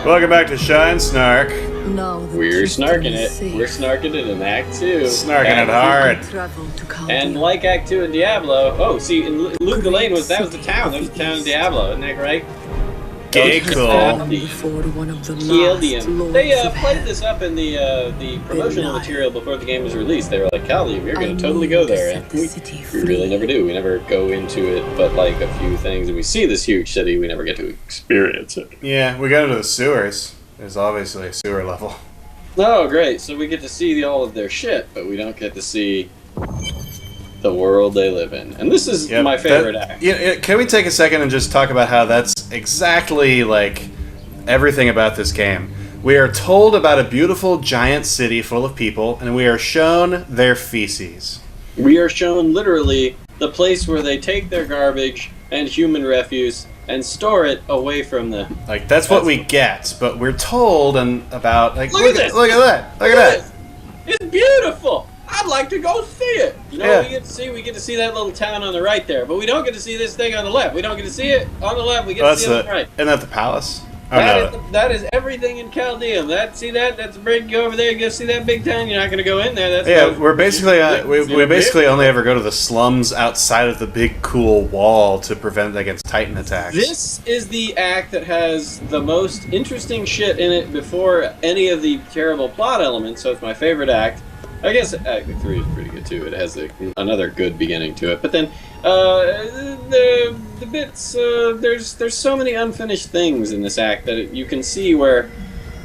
Welcome back to ShineSnark. We're snarking it. We're snarking it in Act 2. Snarking it hard. And like Act 2 in Diablo, Luke Delane was the town. There's a town in Diablo, isn't that right? Caldeum. They played this up in the promotional material before the game was released. They were like, Caldeum, you're going to totally go there. And we really never do. We never go into it but like a few things. And we see this huge city. We never get to experience it. Yeah, we go to the sewers. There's obviously a sewer level. Oh, great. So we get to see all of their shit, but we don't get to see the world they live in. And this is my favorite act. Yeah, can we take a second and just talk about how that's exactly like everything about this game? We are told about a beautiful giant city full of people, and we are shown their feces. We are shown literally the place where they take their garbage and human refuse and store it away from them. Like, that's what we get, but we're told about, like, look at this! Look at that! Look at that! It's beautiful! I'd like to go see it! You know what we get to see? We get to see that little town on the right there, but we don't get to see this thing on the left. We don't get to see it on the left, we get to see it on the right. Isn't that the palace? That is everything in Caldeum. That's a bridge. Go over there, you go see that big town. You're not going to go in there. We're basically we basically only ever go to the slums outside of the big cool wall to prevent against Titan attacks. This is the act that has the most interesting shit in it before any of the terrible plot elements. So it's my favorite act. I guess Act 3 is pretty good too. It has another good beginning to it. But then the bits, there's so many unfinished things in this act that you can see where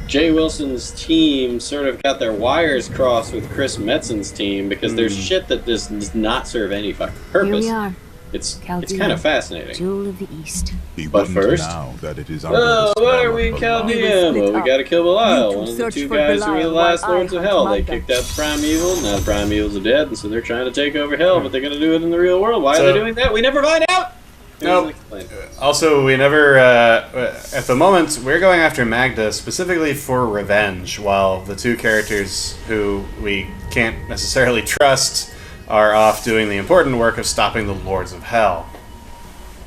Jay Wilson's team sort of got their wires crossed with Chris Metzen's team because there's shit that does not serve any fucking purpose. Here we are. It's kind of fascinating. Jewel of the East. But first, why are we in Caldeum? Well, we gotta kill Belial, one of the two guys who were the last lords of hell. They kicked out the Primeval, now the Primevals are dead, and so they're trying to take over hell, but they're gonna do it in the real world. Why are they doing that? We never find out! Nope. Also, we never, at the moment, we're going after Magda specifically for revenge, while the two characters who we can't necessarily trust are off doing the important work of stopping the Lords of Hell.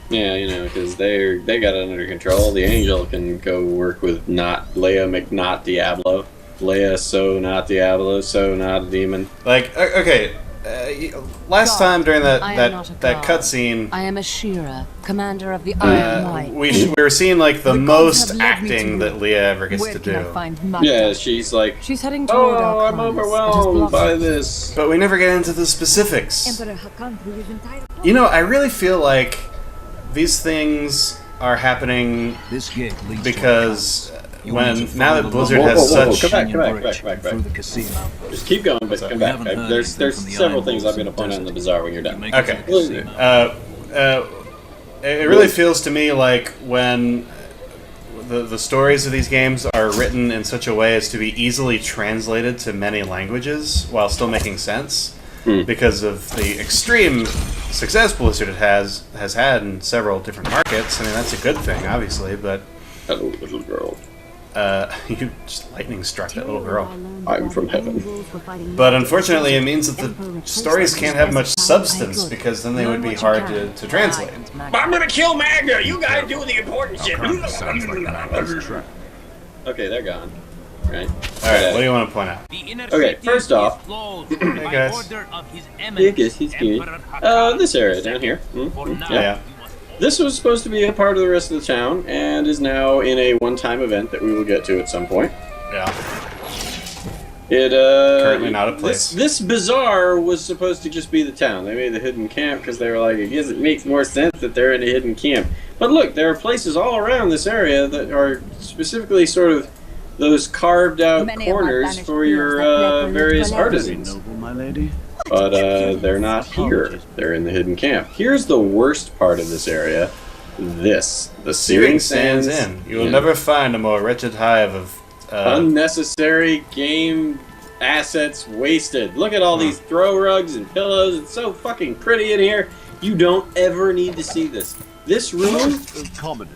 Yeah, you know, because they got it under control. The Angel can go work with Leia McNot Diablo. Leia so not Diablo, so not a demon. Like, okay, last time during that cutscene, I am Ashira, commander of the Iron Light. we were seeing like the most acting that Leia ever gets to do. Yeah, she's like, she's heading toward I'm overwhelmed by this. But we never get into the specifics. You know, I really feel like these things are happening because now that Blizzard has such... Come back. Just keep going, but come back. There's several things I'm going to point out in the bazaar when you're done. Okay. It really feels to me like when the stories of these games are written in such a way as to be easily translated to many languages while still making sense, because of the extreme success Blizzard has had in several different markets. I mean, that's a good thing, obviously, but... Hello, little girl. You just lightning struck that little girl. I'm from heaven. But unfortunately, it means that the stories can't have much substance because then they would be hard to translate. I'm gonna kill Magda! You guys do the important shit! Okay, they're gone. Right? Alright, what do you want to point out? Okay, first off... Hey guys. He's good. This area down here. Yeah. This was supposed to be a part of the rest of the town, and is now in a one-time event that we will get to at some point. Yeah. Currently not a place. This bazaar was supposed to just be the town. They made the hidden camp because they were like, I guess it makes more sense that they're in a hidden camp. But look, there are places all around this area that are specifically sort of those carved out corners for your various artisans. But they're not here. They're in the hidden camp. Here's the worst part of this area. The Searing Sands Inn. You will never find a more wretched hive of... unnecessary game assets wasted. Look at all these throw rugs and pillows. It's so fucking pretty in here. You don't ever need to see this. This room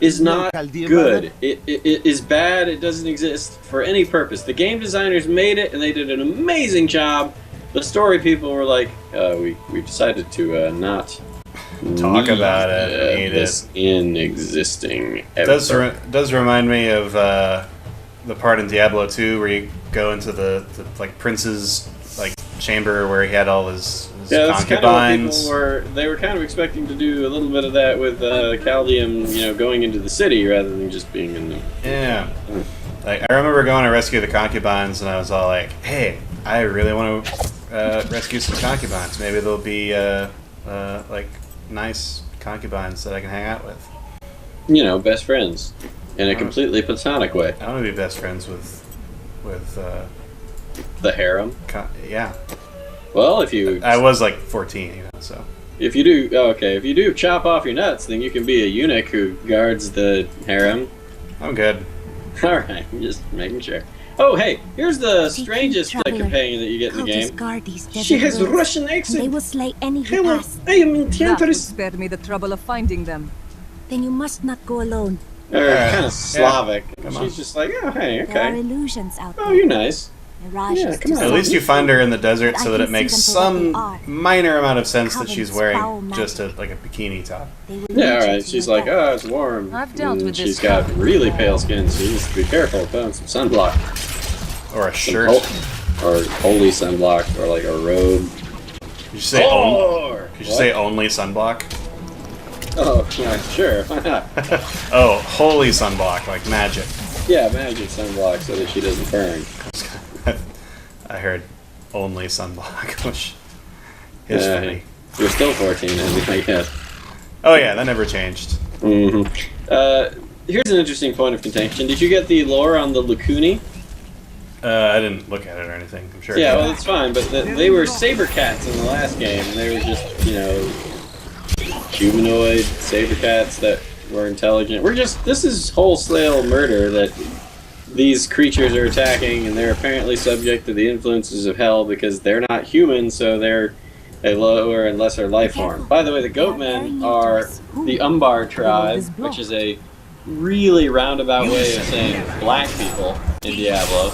is not good. It is bad. It doesn't exist for any purpose. The game designers made it, and they did an amazing job. The story people were like, we decided to not talk about it. This in existing. Does remind me of the part in Diablo 2 where you go into the like prince's like chamber where he had all his that's kind of what concubines. people were. They were kind of expecting to do a little bit of that with Caldeum, going into the city rather than just being in the. Yeah. Like I remember going to rescue the concubines, and I was all like, "Hey, I really want to rescue some concubines. Maybe there'll be like nice concubines that I can hang out with." Best friends in a completely platonic way. I want to be best friends with The harem. Yeah. Well, if you. I was like 14, so. If you do chop off your nuts, then you can be a eunuch who guards the harem. I'm good. All right, I'm just making sure. Oh, hey, here's the strangest companion that you get in the game. She has a Russian accent. They will slay any who Hello, pass. I am That will enchantress. spare me the trouble of finding them. Then you must not go alone. Or kind of Slavic. Come on. She's just like, oh, hey, There are okay. illusions out there. Oh, you're nice. Mirages Yeah, to come on. At some. least you find her in the desert so that it I makes can see them for what they some are. minor amount of sense that Covered she's in wearing foul just magic. like a bikini top. They will Yeah, lead you alright. to She's your like, death. oh, it's warm. I've dealt And with this she's got really pale skin, so you just have to be careful. Put on some sunblock. Or a shirt. Or holy sunblock, or like a robe. Did you say, could you say only sunblock? Oh, yeah, sure. Why not? Oh, holy sunblock, like magic. Yeah, magic sunblock so that she doesn't burn. I heard only sunblock, which is funny. You're still 14, I guess. Oh yeah, that never changed. Here's an interesting point of contention. Did you get the lore on the Lacuni? I didn't look at it or anything. I'm sure. Yeah, well, it's fine, but they were saber cats in the last game, and they were just, humanoid saber cats that were intelligent. This is wholesale murder that these creatures are attacking, and they're apparently subject to the influences of hell because they're not human, so they're a lower and lesser life form. By the way, the Goatmen are the Umbar tribe, which is a really roundabout way of saying black people in Diablo.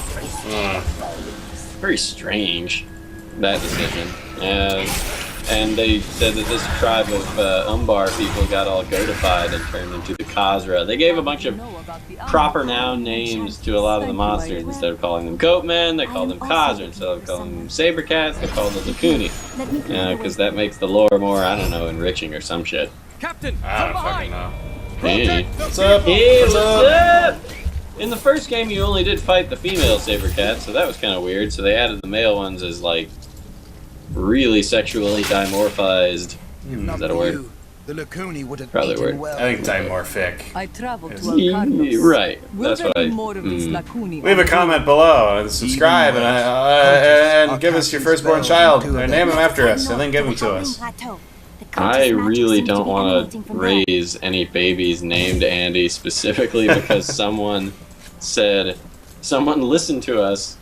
Very strange, that decision. And they said that this tribe of Umbar people got all goatified and turned into the Khazra. They gave a bunch of proper noun names to a lot of the monsters. Instead of calling them Goatmen, they called them Khazra. Instead of calling them Saber Cats, they called them Lacuni. Because that makes the lore more, I don't know, enriching or some shit. Captain, I don't fucking know. Hey. What's up? Hey, what's up? In the first game, you only did fight the female Saber Cat, so that was kind of weird. So they added the male ones as, like, really sexually dimorphized. Is that a word? The Lacuni would have Probably a eaten word. well. I think dimorphic. I traveled to Yes. Alcarnos. Right. Will That's there what be I. more of these Lacuni? Leave a comment below and subscribe and give us your firstborn child and name him after us and then give him to us. I really don't want to raise any babies named Andy specifically because someone listened to us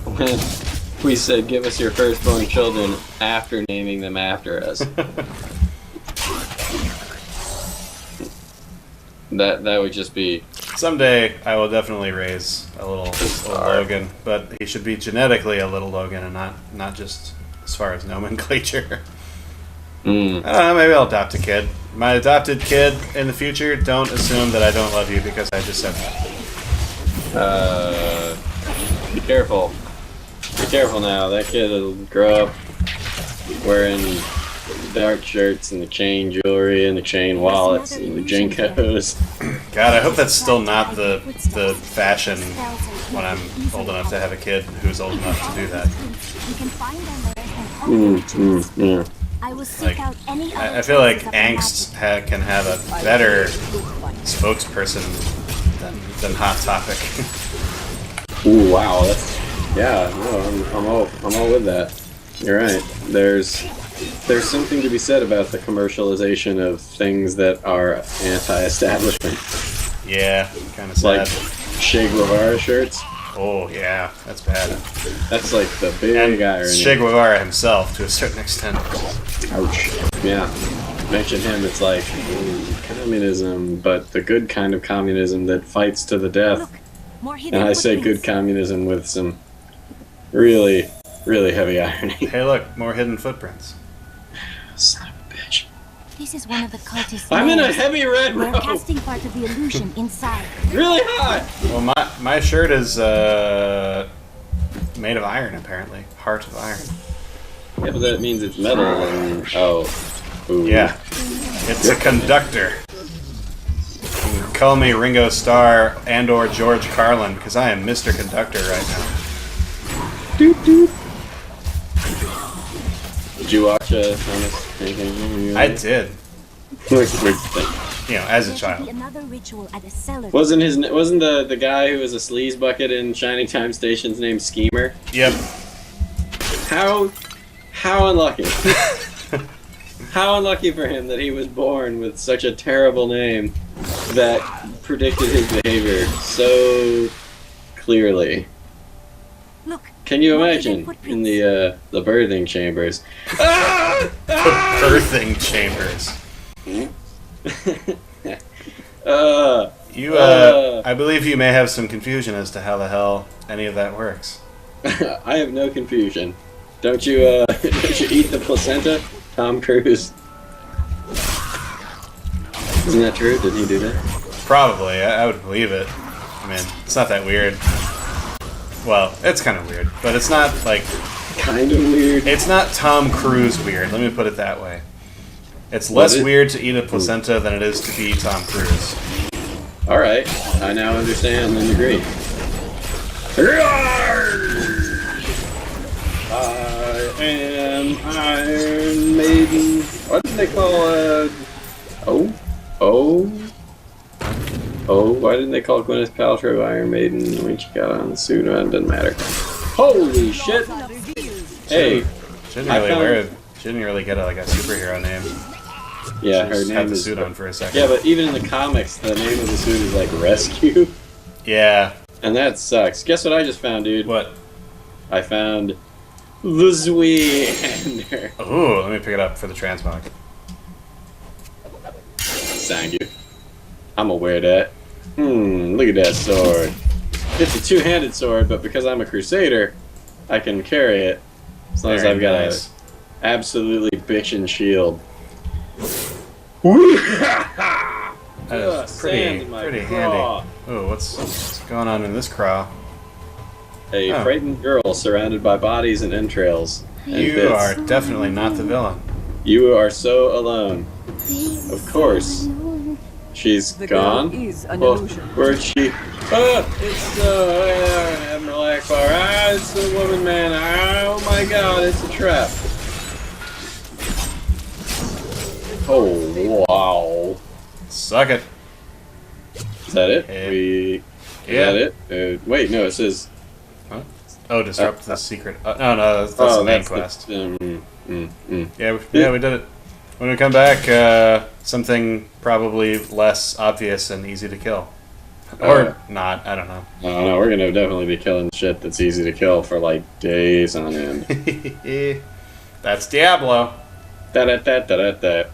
when we said give us your firstborn children after naming them after us. That would just be... Someday I will definitely raise a little Logan, but he should be genetically a little Logan and not just as far as nomenclature. I don't know, maybe I'll adopt a kid. My adopted kid in the future, don't assume that I don't love you because I just said that. Be careful. Be careful now. That kid will grow up wearing dark shirts and the chain jewelry and the chain wallets and the Jinkos. God, I hope that's still not the fashion when I'm old enough to have a kid who's old enough to do that. Yeah. I will seek Like, out any other I feel like traces of Angst magic. can have a better spokesperson than Hot Topic. Ooh, wow. I'm all with that. You're right. There's something to be said about the commercialization of things that are anti-establishment. Yeah, kind of sad. Like Che Guevara shirts. Oh yeah, that's bad. That's like the big irony. Che Guevara himself, to a certain extent. Ouch. Yeah. Mention him, it's like communism, but the good kind of communism that fights to the death. Look, more hidden And I say footprints. good communism with some really, really heavy irony. Hey, look, more hidden footprints. Son of a bitch. This is one of the cultists. I'm in a lairs. heavy red We're robe. casting part of the illusion inside. Really hot. Well, my shirt is made of iron, apparently. Heart of iron. Yeah, but that means it's metal and... Oh. Ooh. Yeah. It's a conductor. You can call me Ringo Starr and or George Carlin, because I am Mr. Conductor right now. Doot doot. Did you watch anything? I did. You You know, as a There should be child. another ritual at the cellar. Wasn't the guy who was a sleaze bucket in Shining Time Station's name Schemer? Yep. How unlucky. How unlucky for him that he was born with such a terrible name that predicted his behavior so clearly. Look. Can you more imagine hidden in the birthing chambers? The birthing chambers. I believe you may have some confusion as to how the hell any of that works. I have no confusion. Don't you don't you eat the placenta, Tom Cruise? Isn't that true? Did he do that? Probably. I would believe it. I mean, it's not that weird. Well, it's kind of weird, but it's not like... Kind of weird. It's not Tom Cruise weird, let me put it that way. It's less weird to eat a placenta than it is to be Tom Cruise. Alright, I now understand and agree. I am Iron Maiden. What did they call why didn't they call Gwyneth Paltrow Iron Maiden when she got on the suit? It doesn't matter. Holy shit! Hey, She didn't really get a superhero name. yeah, She her just name had the is... suit on for a second. Yeah, but even in the comics, the name of the suit is like Rescue. Yeah. And that sucks. Guess what I just found, dude? What? I found the Zweander. Ooh, let me pick it up for the transmog. Thank you. I'm gonna wear that. Look at that sword. It's a two-handed sword, but because I'm a crusader, I can carry it. As long as Very I've got nice. a absolutely bitchin' shield. That is Sand in my pretty craw. handy. Ooh, what's going on in this craw? A Oh. frightened girl surrounded by bodies and entrails. And You bits. are definitely not the villain. You are so alone. Of course. She's The girl gone? is an Well, illusion. where'd she... it's Admiral Akbar. It's the woman man. Oh my god, it's a trap. Oh, wow. Suck it. Is that it? Yeah. Is Yeah. that it? Wait, no, it says... Huh? Oh, disrupt the secret. No, that's the main quest. Yeah, we did it. When we come back, something probably less obvious and easy to kill. Or not, I don't know. I don't know, we're gonna definitely be killing shit that's easy to kill for like days on end. That's Diablo. Da-da-da-da-da-da.